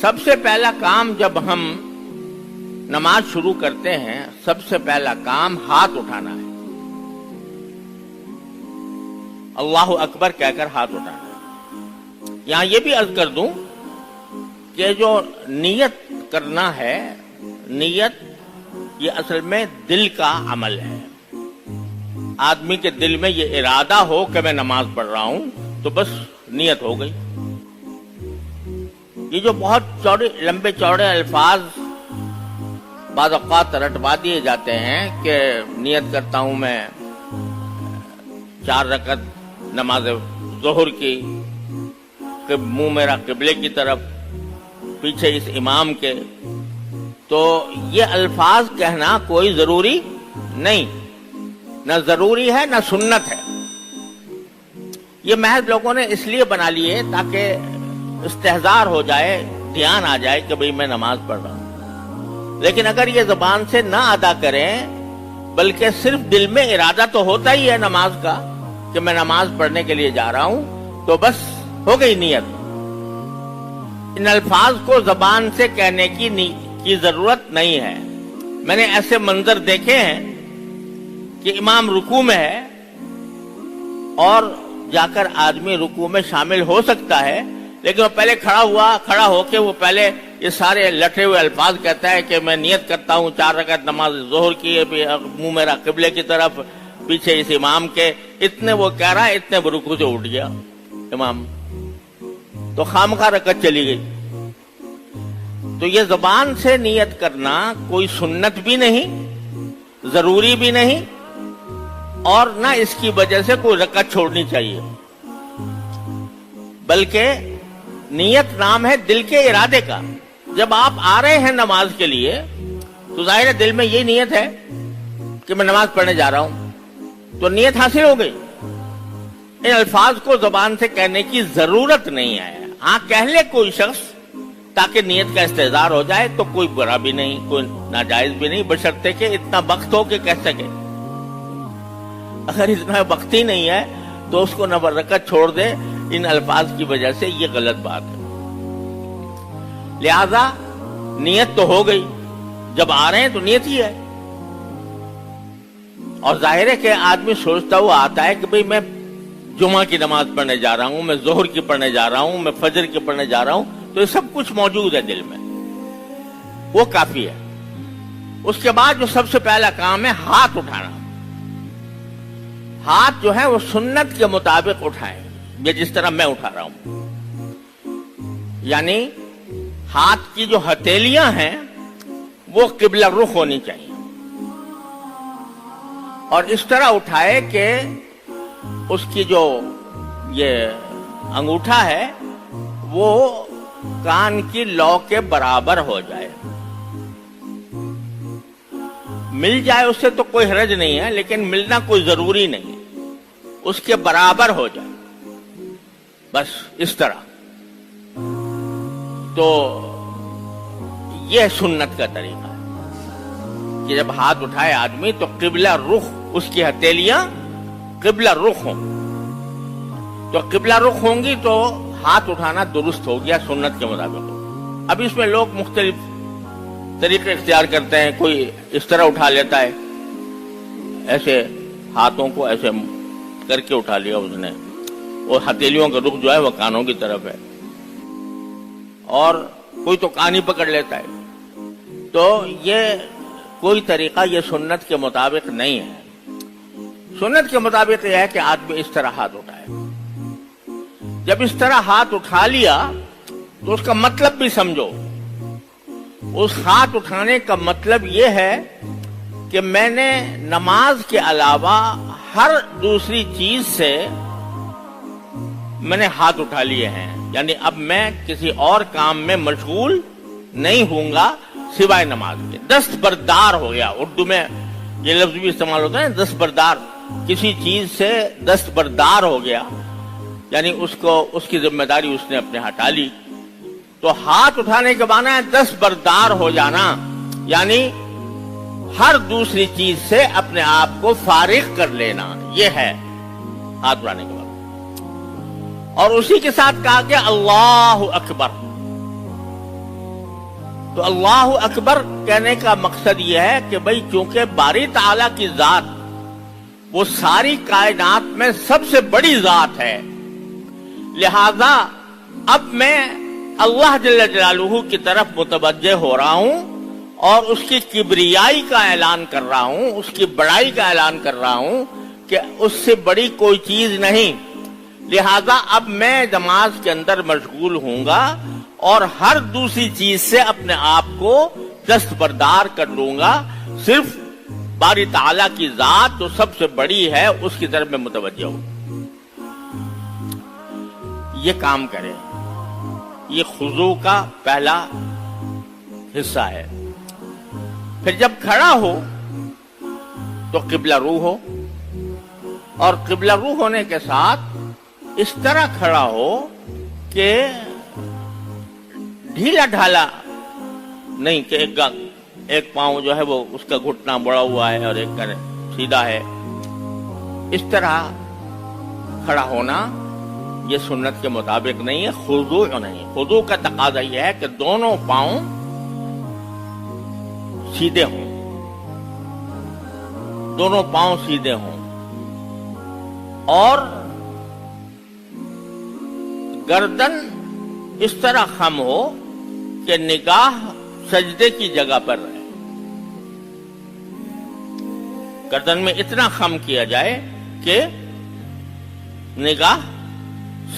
سب سے پہلا کام جب ہم نماز شروع کرتے ہیں، سب سے پہلا کام ہاتھ اٹھانا ہے، اللہ اکبر کہہ کر ہاتھ اٹھانا ہے۔ یہاں یہ بھی عرض کر دوں کہ جو نیت کرنا ہے، نیت یہ اصل میں دل کا عمل ہے۔ آدمی کے دل میں یہ ارادہ ہو کہ میں نماز پڑھ رہا ہوں تو بس نیت ہو گئی۔ یہ جو بہت لمبے چوڑے الفاظ بعض اوقات رٹوا دیے جاتے ہیں کہ نیت کرتا ہوں میں 4 رکعت نماز ظہر کی، منہ میرا قبلے کی طرف، پیچھے اس امام کے، تو یہ الفاظ کہنا کوئی ضروری نہیں، نہ ضروری ہے نہ سنت ہے۔ یہ محض لوگوں نے اس لیے بنا لیے تاکہ استحضار ہو جائے، دھیان آ جائے کہ بھئی میں نماز پڑھ رہا ہوں۔ لیکن اگر یہ زبان سے نہ ادا کریں بلکہ صرف دل میں ارادہ تو ہوتا ہی ہے نماز کا کہ میں نماز پڑھنے کے لیے جا رہا ہوں، تو بس ہو گئی نیت۔ ان الفاظ کو زبان سے کہنے کی ضرورت نہیں ہے۔ میں نے ایسے منظر دیکھے ہیں کہ امام رکوع میں ہے اور جا کر آدمی رکوع میں شامل ہو سکتا ہے، لیکن وہ پہلے کھڑا ہو کے وہ پہلے یہ سارے لٹے ہوئے الفاظ کہتا ہے کہ میں نیت کرتا ہوں 4 رکعت نماز ظہر کی، منہ میرا قبلے کی طرف، پیچھے اس امام کے، اتنے وہ کہہ رہا ہے، اتنے وہ رکوع سے اٹھ گیا امام، تو خامخواہ رکعت چلی گئی۔ تو یہ زبان سے نیت کرنا کوئی سنت بھی نہیں، ضروری بھی نہیں، اور نہ اس کی وجہ سے کوئی رکعت چھوڑنی چاہیے، بلکہ نیت نام ہے دل کے ارادے کا۔ جب آپ آ رہے ہیں نماز کے لیے تو ظاہر ہے دل میں یہ نیت ہے کہ میں نماز پڑھنے جا رہا ہوں، تو نیت حاصل ہو گئی۔ ان الفاظ کو زبان سے کہنے کی ضرورت نہیں ہے۔ ہاں کہہ لے کوئی شخص تاکہ نیت کا استحضار ہو جائے تو کوئی برا بھی نہیں، کوئی ناجائز بھی نہیں، بشرطے کہ اتنا وقت ہو کہ کہہ سکے۔ اگر اتنا وقت ہی نہیں ہے تو اس کو نہ رکعت چھوڑ دے ان الفاظ کی وجہ سے، یہ غلط بات ہے۔ لہذا نیت تو ہو گئی، جب آ رہے ہیں تو نیت ہی ہے۔ اور ظاہر ہے کہ آدمی سوچتا ہوا آتا ہے کہ بھئی میں جمعہ کی نماز پڑھنے جا رہا ہوں، میں ظہر کی پڑھنے جا رہا ہوں، میں فجر کی پڑھنے جا رہا ہوں، تو یہ سب کچھ موجود ہے دل میں، وہ کافی ہے۔ اس کے بعد جو سب سے پہلا کام ہے ہاتھ اٹھانا۔ ہاتھ جو ہے وہ سنت کے مطابق اٹھائیں، یہ جس طرح میں اٹھا رہا ہوں، یعنی ہاتھ کی جو ہتھیلیاں ہیں وہ قبلہ رخ ہونی چاہیے، اور اس طرح اٹھائے کہ اس کی جو یہ انگوٹھا ہے وہ کان کی لو کے برابر ہو جائے۔ مل جائے اس سے تو کوئی حرج نہیں ہے، لیکن ملنا کوئی ضروری نہیں، اس کے برابر ہو جائے، بس اس طرح۔ تو یہ سنت کا طریقہ ہے کہ جب ہاتھ اٹھائے آدمی تو قبلہ رخ، اس کی ہتھیلیاں قبلہ رخ ہوں، تو قبلہ رخ ہوں گی تو ہاتھ اٹھانا درست ہو گیا، سنت کے مطابق ہو۔ اب اس میں لوگ مختلف طریقے اختیار کرتے ہیں، کوئی اس طرح اٹھا لیتا ہے، ایسے ہاتھوں کو ایسے کر کے اٹھا لیا اس نے، اور ہتھیلیوں کا رخ جو ہے وہ کانوں کی طرف ہے، اور کوئی تو کان ہی پکڑ لیتا ہے۔ تو یہ کوئی طریقہ یہ سنت کے مطابق نہیں ہے۔ سنت کے مطابق یہ ہے کہ آدمی اس طرح ہاتھ اٹھائے۔ جب اس طرح ہاتھ اٹھا لیا تو اس کا مطلب بھی سمجھو۔ اس ہاتھ اٹھانے کا مطلب یہ ہے کہ میں نے نماز کے علاوہ ہر دوسری چیز سے میں نے ہاتھ اٹھا لیے ہیں، یعنی اب میں کسی اور کام میں مشغول نہیں ہوں گا سوائے نماز کے۔ دستبردار ہو گیا، اردو میں یہ لفظ بھی استعمال ہوتا ہے، دستبردار، کسی چیز سے دستبردار ہو گیا، یعنی اس کی ذمہ داری اس نے اپنے ہٹا لی۔ تو ہاتھ اٹھانے کے معنی ہے دستبردار ہو جانا، یعنی ہر دوسری چیز سے اپنے آپ کو فارغ کر لینا، یہ ہے ہاتھ اٹھانے کے بعد۔ اور اسی کے ساتھ کہا کہ اللہ اکبر، تو اللہ اکبر کہنے کا مقصد یہ ہے کہ بھئی چونکہ باری تعالیٰ کی ذات وہ ساری کائنات میں سب سے بڑی ذات ہے، لہذا اب میں اللہ جل جلالہ کی طرف متوجہ ہو رہا ہوں اور اس کی کبریائی کا اعلان کر رہا ہوں، اس کی بڑائی کا اعلان کر رہا ہوں کہ اس سے بڑی کوئی چیز نہیں، لہذا اب میں نماز کے اندر مشغول ہوں گا اور ہر دوسری چیز سے اپنے آپ کو دستبردار کر لوں گا، صرف باری تعالیٰ کی ذات جو سب سے بڑی ہے اس کی طرف میں متوجہ ہوں۔ یہ کام کرے، یہ خضوع کا پہلا حصہ ہے۔ پھر جب کھڑا ہو تو قبلہ رو ہو، اور قبلہ رو ہونے کے ساتھ اس طرح کھڑا ہو کہ ڈھیلا ڈھالا نہیں کہ ایک پاؤں جو ہے وہ اس کا گھٹنا بڑا ہوا ہے اور ایک کا سیدھا ہے، اس طرح کھڑا ہونا یہ سنت کے مطابق نہیں ہے، خضوع نہیں۔ خضوع کا تقاضا یہ ہے کہ دونوں پاؤں سیدھے ہوں، دونوں پاؤں سیدھے ہوں، اور گردن اس طرح خم ہو کہ نگاہ سجدے کی جگہ پر رہے، گردن میں اتنا خم کیا جائے کہ نگاہ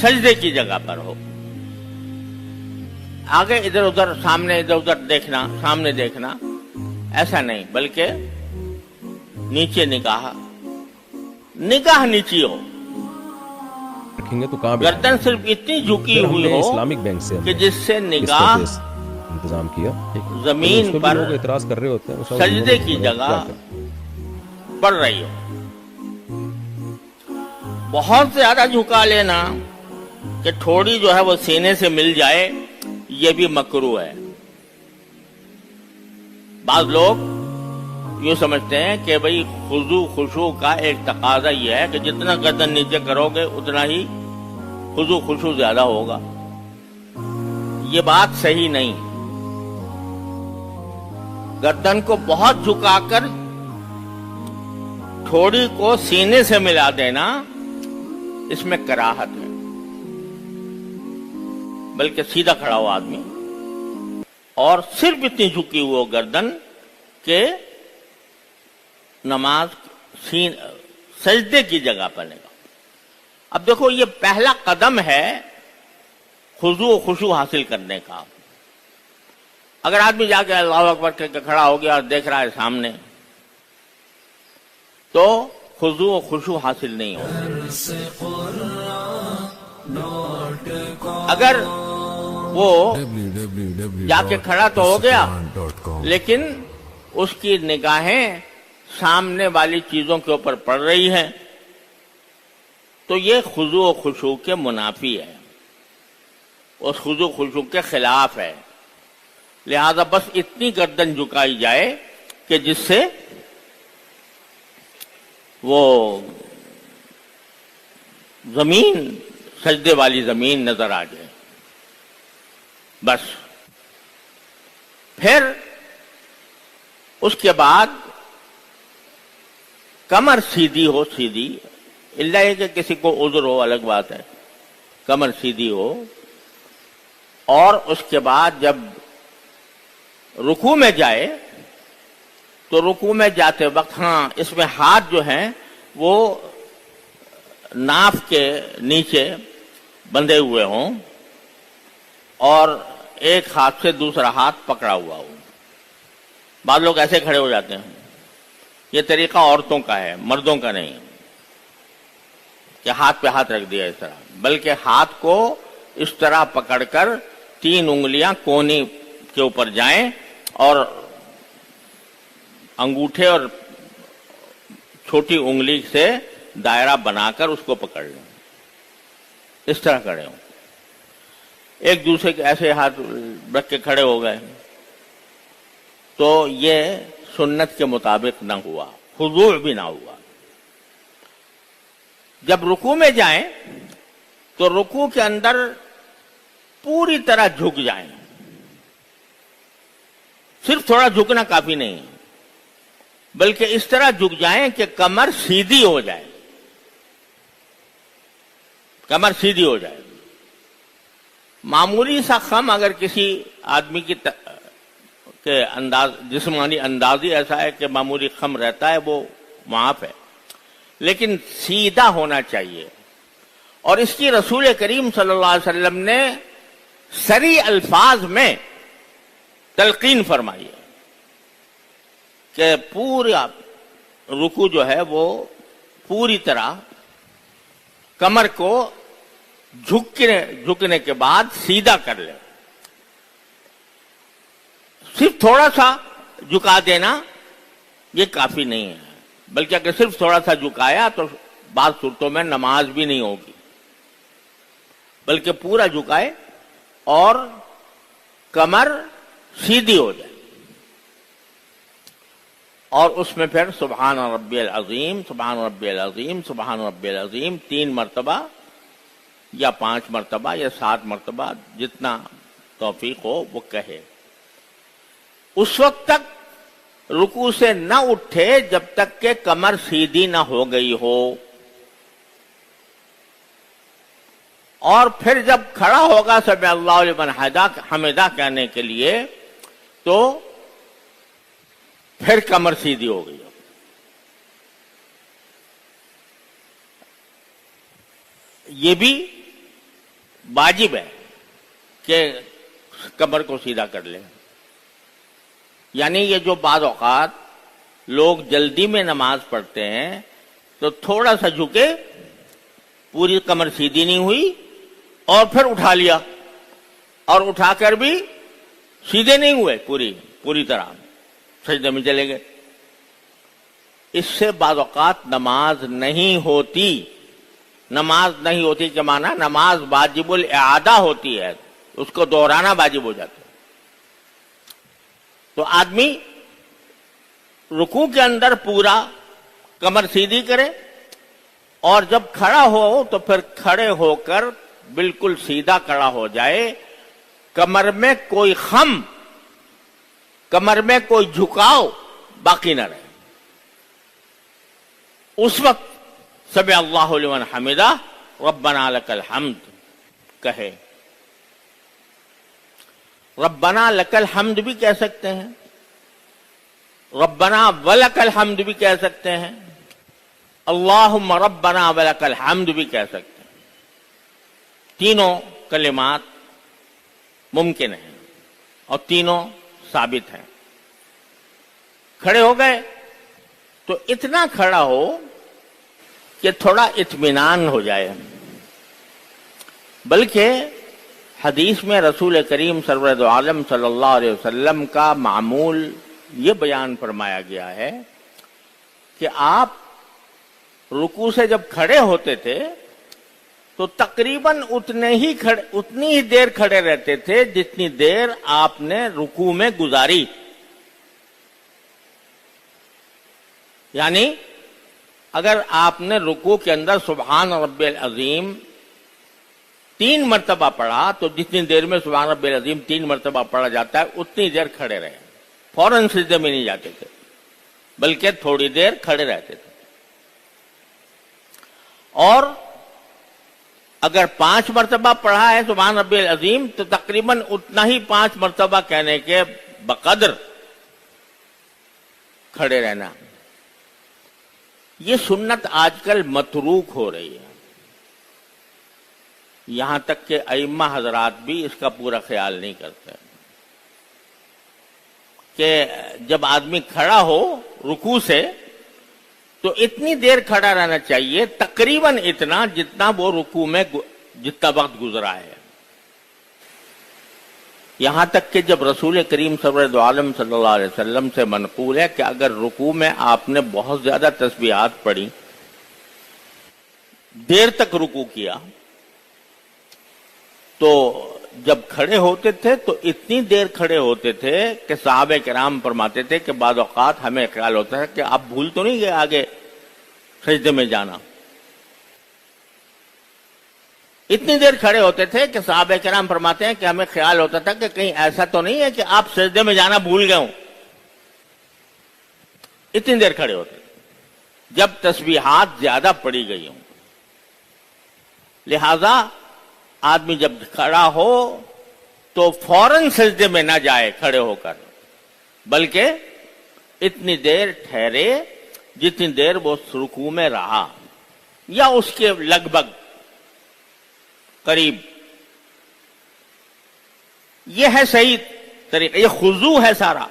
سجدے کی جگہ پر ہو، آگے ادھر ادھر سامنے ادھر ادھر دیکھنا، سامنے دیکھنا ایسا نہیں، بلکہ نیچے نگاہ نیچی ہو، تو کہاں گردن صرف اتنی جھکی ہوئی ہو اسلامک بینک سے کہ جس سے نگاہ انتظام کیا، زمین پر اعتراض کر رہے ہوتے ہیں سجدے کی جگہ پڑ رہی ہو۔ بہت زیادہ جھکا لینا کہ تھوڑی جو ہے وہ سینے سے مل جائے، یہ بھی مکروہ ہے۔ بعض لوگ یوں سمجھتے ہیں کہ بھئی خضوع خشوع کا ایک تقاضا یہ ہے کہ جتنا گردن نیچے کرو گے اتنا ہی خضوع خشوع زیادہ ہوگا، یہ بات صحیح نہیں۔ گردن کو بہت جھکا کر تھوڑی کو سینے سے ملا دینا اس میں کراہت ہے، بلکہ سیدھا کھڑا ہو آدمی اور صرف اتنی جھکی ہو گردن کہ نماز سجدے کی جگہ پر لگا۔ اب دیکھو یہ پہلا قدم ہے خضوع و خشوع حاصل کرنے کا۔ اگر آدمی جا کے اللہ اکبر کہہ کے کھڑا ہو گیا اور دیکھ رہا ہے سامنے، تو خضوع و خشوع حاصل نہیں ہوگا۔ اگر وہ جا کے کھڑا تو ہو گیا لیکن اس کی نگاہیں سامنے والی چیزوں کے اوپر پڑ رہی ہیں، تو یہ خضوع و خشوع کے منافی ہے، اس خضوع و خشوع کے خلاف ہے۔ لہذا بس اتنی گردن جھکائی جائے کہ جس سے وہ زمین سجدے والی زمین نظر آ جائے، بس۔ پھر اس کے بعد کمر سیدھی ہو، سیدھی، اللہ یہ کہ کسی کو عذر ہو الگ بات ہے، کمر سیدھی ہو، اور اس کے بعد جب رکوع میں جائے تو رکوع میں جاتے وقت اس میں ہاتھ جو ہیں وہ ناف کے نیچے بندھے ہوئے ہوں اور ایک ہاتھ سے دوسرا ہاتھ پکڑا ہوا ہو۔ بعض لوگ ایسے کھڑے ہو جاتے ہیں، یہ طریقہ عورتوں کا ہے، مردوں کا نہیں کہ ہاتھ پہ ہاتھ رکھ دیا اس طرح، بلکہ ہاتھ کو اس طرح پکڑ کر 3 انگلیاں کونی کے اوپر جائیں اور انگوٹھے اور چھوٹی انگلی سے دائرہ بنا کر اس کو پکڑ لیں، اس طرح کھڑے ہوں۔ ایک دوسرے کے ایسے ہاتھ رکھ کے کھڑے ہو گئے تو یہ سنت کے مطابق نہ ہوا، خضوع بھی نہ ہوا۔ جب رکوع میں جائیں تو رکوع کے اندر پوری طرح جھک جائیں، صرف تھوڑا جھکنا کافی نہیں ہے، بلکہ اس طرح جھک جائیں کہ کمر سیدھی ہو جائے، کمر سیدھی ہو جائے۔ معمولی سا خم اگر کسی آدمی کے انداز جسمانی انداز ہی ایسا ہے کہ معمولی خم رہتا ہے، وہ معاف ہے، لیکن سیدھا ہونا چاہیے۔ اور اس کی رسول کریم صلی اللہ علیہ وسلم نے صریح الفاظ میں تلقین فرمائی ہے کہ پورا رکوع جو ہے وہ پوری طرح کمر کو جھکنے کے بعد سیدھا کر لے۔ صرف تھوڑا سا جھکا دینا یہ کافی نہیں ہے، بلکہ اگر صرف تھوڑا سا جھکایا تو بعض صورتوں میں نماز بھی نہیں ہوگی، بلکہ پورا جھکائے اور کمر سیدھی ہو جائے، اور اس میں پھر سبحان ربی العظیم، سبحان ربی العظیم، سبحان ربی العظیم 3 مرتبہ یا 5 مرتبہ یا 7 مرتبہ جتنا توفیق ہو وہ کہے۔ اس وقت تک رکوع سے نہ اٹھے جب تک کہ کمر سیدھی نہ ہو گئی ہو، اور پھر جب کھڑا ہوگا سمع اللہ لمن حمدہ کہنے کے لیے تو پھر کمر سیدھی ہو گئی ہو۔ یہ بھی واجب ہے کہ کمر کو سیدھا کر لیں، یعنی یہ جو بعض اوقات لوگ جلدی میں نماز پڑھتے ہیں تو تھوڑا سا جھکے، پوری کمر سیدھی نہیں ہوئی اور پھر اٹھا لیا، اور اٹھا کر بھی سیدھے نہیں ہوئے پوری طرح، سجدے میں چلے گئے۔ اس سے بعض اوقات نماز نہیں ہوتی۔ نماز نہیں ہوتی کے معنی نماز واجب الاعادہ ہوتی ہے، اس کو دہرانا واجب ہو جاتا ہے۔ تو آدمی رکوع کے اندر پورا کمر سیدھی کرے، اور جب کھڑا ہو تو پھر کھڑے ہو کر بالکل سیدھا کھڑا ہو جائے، کمر میں کوئی خم، کمر میں کوئی جھکاؤ باقی نہ رہے۔ اس وقت سمع اللہ لمن حمدہ ربنا لک الحمد کہے۔ ربنا لک الحمد بھی کہہ سکتے ہیں، ربنا ولک الحمد بھی کہہ سکتے ہیں، اللہم ربنا ولک الحمد بھی کہہ سکتے ہیں۔ تینوں کلمات ممکن ہیں اور تینوں ثابت ہیں۔ کھڑے ہو گئے تو اتنا کھڑا ہو کہ تھوڑا اطمینان ہو جائے، بلکہ حدیث میں رسول کریم سرورد عالم صلی اللہ علیہ وسلم کا معمول یہ بیان فرمایا گیا ہے کہ آپ رکوع سے جب کھڑے ہوتے تھے تو تقریباً اتنی ہی دیر کھڑے رہتے تھے جتنی دیر آپ نے رکوع میں گزاری۔ یعنی اگر آپ نے رکوع کے اندر سبحان ربی العظیم 3 مرتبہ پڑھا تو جتنی دیر میں سبحان ربی العظیم 3 مرتبہ پڑھا جاتا ہے اتنی دیر کھڑے رہے، فوراً سجدے میں نہیں جاتے تھے، بلکہ تھوڑی دیر کھڑے رہتے تھے۔ اور اگر 5 مرتبہ پڑھا ہے سبحان ربی العظیم تو تقریباً اتنا ہی 5 مرتبہ کہنے کے بقدر کھڑے رہنا۔ یہ سنت آج کل متروک ہو رہی ہے، یہاں تک کہ ائمہ حضرات بھی اس کا پورا خیال نہیں کرتے کہ جب آدمی کھڑا ہو رکوع سے تو اتنی دیر کھڑا رہنا چاہیے، تقریباً اتنا جتنا وہ رکوع میں جتنا وقت گزرا ہے۔ یہاں تک کہ جب رسول کریم سرورد عالم صلی اللہ علیہ وسلم سے منقول ہے کہ اگر رکوع میں آپ نے بہت زیادہ تسبیحات پڑھی، دیر تک رکوع کیا، تو جب کھڑے ہوتے تھے تو اتنی دیر کھڑے ہوتے تھے کہ صحابہ کرام فرماتے تھے کہ بعض اوقات ہمیں خیال ہوتا ہے کہ آپ بھول تو نہیں گئے آگے سجدے میں جانا۔ اتنی دیر کھڑے ہوتے تھے کہ صحابہ کرام فرماتے ہیں کہ ہمیں خیال ہوتا تھا کہ کہیں ایسا تو نہیں ہے کہ آپ سجدے میں جانا بھول گئے ہوں. اتنی دیر کھڑے ہوتے تھے جب تسبیحات زیادہ پڑی گئی ہوں. لہذا آدمی جب کھڑا ہو تو فوراً سجدے میں نہ جائے کھڑے ہو کر، بلکہ اتنی دیر ٹھہرے جتنی دیر وہ رکوع میں رہا یا اس کے لگ بھگ قریب. یہ ہے صحیح طریقہ، یہ خضوع ہے سارا.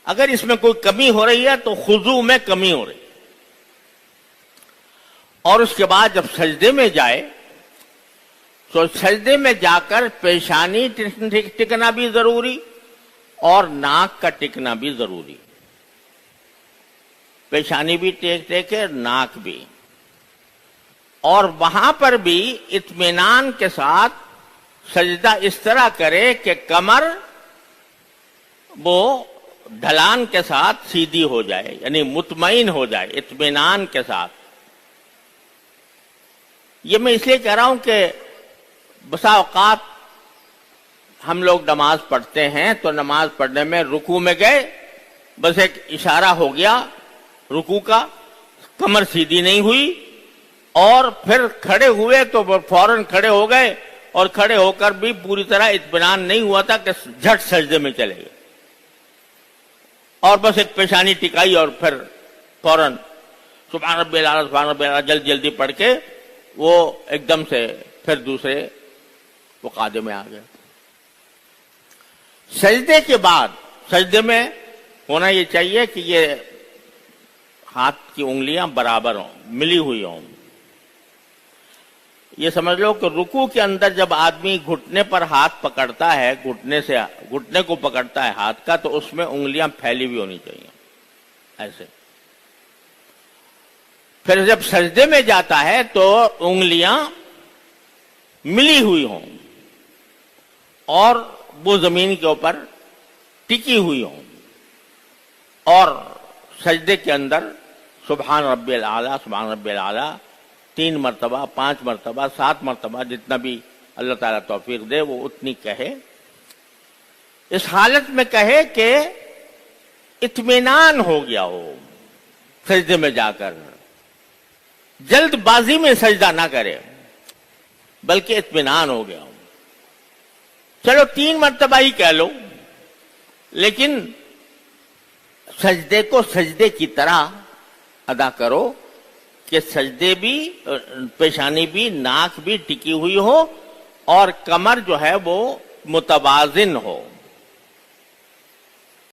اگر اس میں کوئی کمی ہو رہی ہے تو خضوع میں کمی ہو رہی ہے. اور اس کے بعد جب سجدے میں جائے تو سجدے میں جا کر پیشانی ٹکنا بھی ضروری اور ناک کا ٹکنا بھی ضروری. پیشانی بھی ٹیکے، ناک بھی. اور وہاں پر بھی اطمینان کے ساتھ سجدہ اس طرح کرے کہ کمر وہ ڈھلان کے ساتھ سیدھی ہو جائے، یعنی مطمئن ہو جائے اطمینان کے ساتھ. یہ میں اس لیے کہہ رہا ہوں کہ بسا اوقات ہم لوگ نماز پڑھتے ہیں تو نماز پڑھنے میں رکوع میں گئے، بس ایک اشارہ ہو گیا رکوع کا، کمر سیدھی نہیں ہوئی، اور پھر کھڑے ہوئے تو فوراً کھڑے ہو گئے، اور کھڑے ہو کر بھی پوری طرح اطمینان نہیں ہوا تھا کہ جھٹ سجدے میں چلے گئے، اور بس ایک پیشانی ٹکائی اور پھر فوراً سبحان ربی الاعلیٰ سبحان ربی الاعلیٰ جلدی جلدی پڑھ کے وہ ایک دم سے پھر دوسرے وقعدے میں آ گئے. سجدے کے بعد سجدے میں ہونا یہ چاہیے کہ یہ ہاتھ کی انگلیاں برابر ہوں، ملی ہوئی ہوں. یہ سمجھ لو کہ رکوع کے اندر جب آدمی گھٹنے پر ہاتھ پکڑتا ہے، گھٹنے کو پکڑتا ہے ہاتھ کا، تو اس میں انگلیاں پھیلی ہوئی ہونی چاہیے ایسے. پھر جب سجدے میں جاتا ہے تو انگلیاں ملی ہوئی ہوں اور وہ زمین کے اوپر ٹکی ہوئی ہوں، اور سجدے کے اندر سبحان ربی الاعلیٰ سبحان ربی الاعلیٰ 3 مرتبہ 5 مرتبہ 7 مرتبہ جتنا بھی اللہ تعالیٰ توفیق دے وہ اتنی کہے. اس حالت میں کہے کہ اطمینان ہو گیا ہو سجدے میں جا کر، جلد بازی میں سجدہ نہ کرے بلکہ اطمینان ہو گیا ہو. چلو 3 مرتبہ ہی کہہ لو، لیکن سجدے کو سجدے کی طرح ادا کرو کہ سجدے بھی، پیشانی بھی، ناک بھی ٹکی ہوئی ہو اور کمر جو ہے وہ متوازن ہو.